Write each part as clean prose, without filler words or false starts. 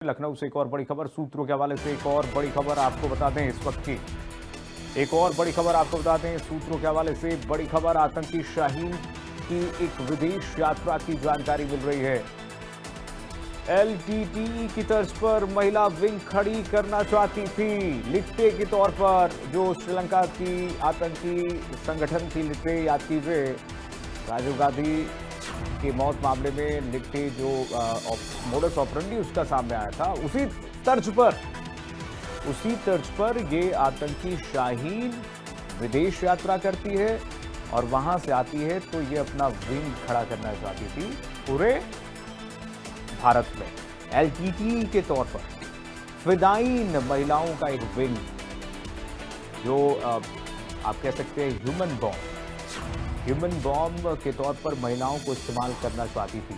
लखनऊ से एक और बड़ी खबर सूत्रों के हवाले से एक और बड़ी खबर आपको बता दें इस वक्त की एक और बड़ी खबर आपको बता दें सूत्रों के हवाले से बड़ी खबर आतंकी शाहीन की एक विदेश यात्रा की जानकारी मिल रही है। एलटीटी की तर्ज पर महिला विंग खड़ी करना चाहती थी लिट्टे के तौर पर। जो श्रीलंका की आतंकी संगठन थी लिट्टे, याद कीजिए राजीव गांधी की मौत मामले में लिट्टे जो मोडस ऑपरेंडी उसका सामने आया था, उसी तर्ज पर ये आतंकी शाहीन विदेश यात्रा करती है और वहां से आती है तो ये अपना विंग खड़ा करना चाहती थी पूरे भारत में। एलटीटी के तौर पर फिदायीन महिलाओं का एक विंग जो आप कह सकते हैं ह्यूमन बॉम्ब के तौर पर महिलाओं को इस्तेमाल करना चाहती थी।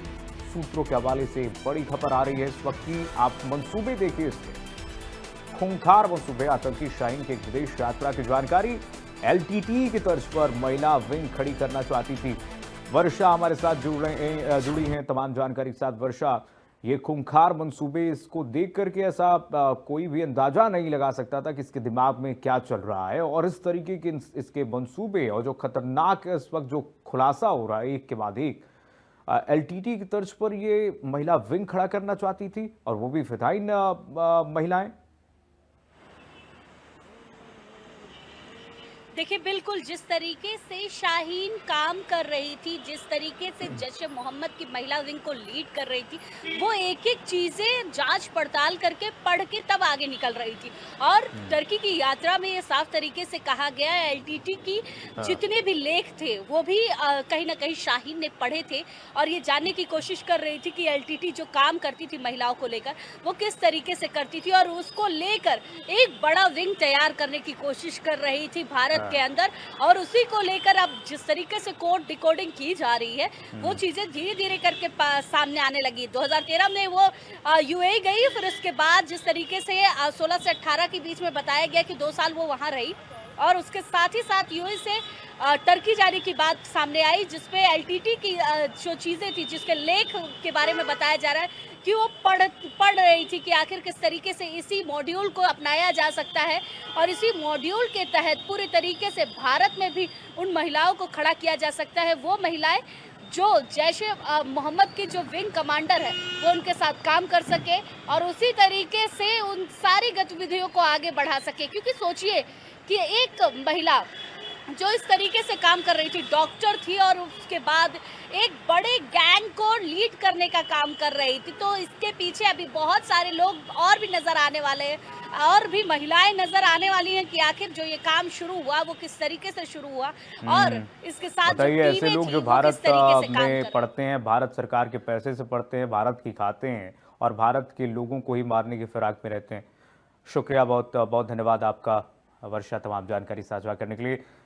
सूत्रों के हवाले से बड़ी खबर आ रही है इस वक्त की। आप मंसूबे देखिए, इसके खूंखार मंसूबे आतंकी शाहीन के विदेश यात्रा की जानकारी। एलटीटी की तर्ज पर महिला विंग खड़ी करना चाहती थी। वर्षा हमारे साथ जुड़ी हैं तमाम जानकारी के साथ। वर्षा, ये खूंखार मंसूबे, इसको देख करके ऐसा कोई भी अंदाजा नहीं लगा सकता था कि इसके दिमाग में क्या चल रहा है, और इस तरीके के इसके मंसूबे और जो खतरनाक इस वक्त जो खुलासा हो रहा है एक के बाद एक। एलटीटी की तर्ज पर ये महिला विंग खड़ा करना चाहती थी और वो भी फिदायीन महिलाएं। देखिए, बिल्कुल जिस तरीके से शाहीन काम कर रही थी, जिस तरीके से जैश ए मोहम्मद की महिला विंग को लीड कर रही थी, वो एक-एक चीज़ें जांच पड़ताल करके पढ़ के तब आगे निकल रही थी। और टर्की की यात्रा में ये साफ तरीके से कहा गया है, एलटीटी की जितने भी लेख थे वो भी कहीं न कहीं शाहीन ने पढ़े थे और ये जानने की कोशिश कर रही थी कि एलटीटी जो काम करती थी महिलाओं को लेकर, वो किस तरीके से करती थी और उसको लेकर एक बड़ा विंग तैयार करने की कोशिश कर रही थी भारत के अंदर। और उसी को लेकर अब जिस तरीके से कोड डिकोडिंग की जा रही है, वो चीजें धीरे धीरे करके सामने आने लगी। 2013 में वो यूएई गई, फिर उसके बाद जिस तरीके से 16 से 18 के बीच में बताया गया कि 2 साल वो वहां रही, और उसके साथ ही साथ यूएई से टर्की जाने की बात सामने आई, जिसपे एलटीटी की जो चीजें थी, जिसके लेख के बारे में बताया जा रहा है कि वो पढ़ रही थी कि आखिर किस तरीके से इसी मॉड्यूल को अपनाया जा सकता है और इसी मॉड्यूल के तहत पूरे तरीके से भारत में भी उन महिलाओं को खड़ा किया जा सकता है। वो महिलाएं जो जैश ए मोहम्मद की जो विंग कमांडर है, वो उनके साथ काम कर सके और उसी तरीके से उन सारी गतिविधियों को आगे बढ़ा सके। क्योंकि सोचिए कि एक महिला जो इस तरीके से काम कर रही थी, डॉक्टर थी और उसके बाद एक बड़े गैंग को लीड करने का काम कर रही थी, तो इसके पीछे अभी बहुत सारे लोग और भी नजर आने वाले हैं, और भी महिलाएं नजर आने वाली हैं कि आखिर जो ये काम शुरू हुआ वो किस तरीके से शुरू हुआ और इसके साथ जो बताइए, ऐसे टीमें लोग थी जो वो किस भारत तरीके से काम में कर रही। पढ़ते हैं, भारत सरकार के पैसे से पढ़ते हैं, भारत की खाते हैं और भारत के लोगों को ही मारने की फिराक में रहते हैं। शुक्रिया, बहुत बहुत धन्यवाद आपका वर्षा, तमाम जानकारी साझा करने के लिए।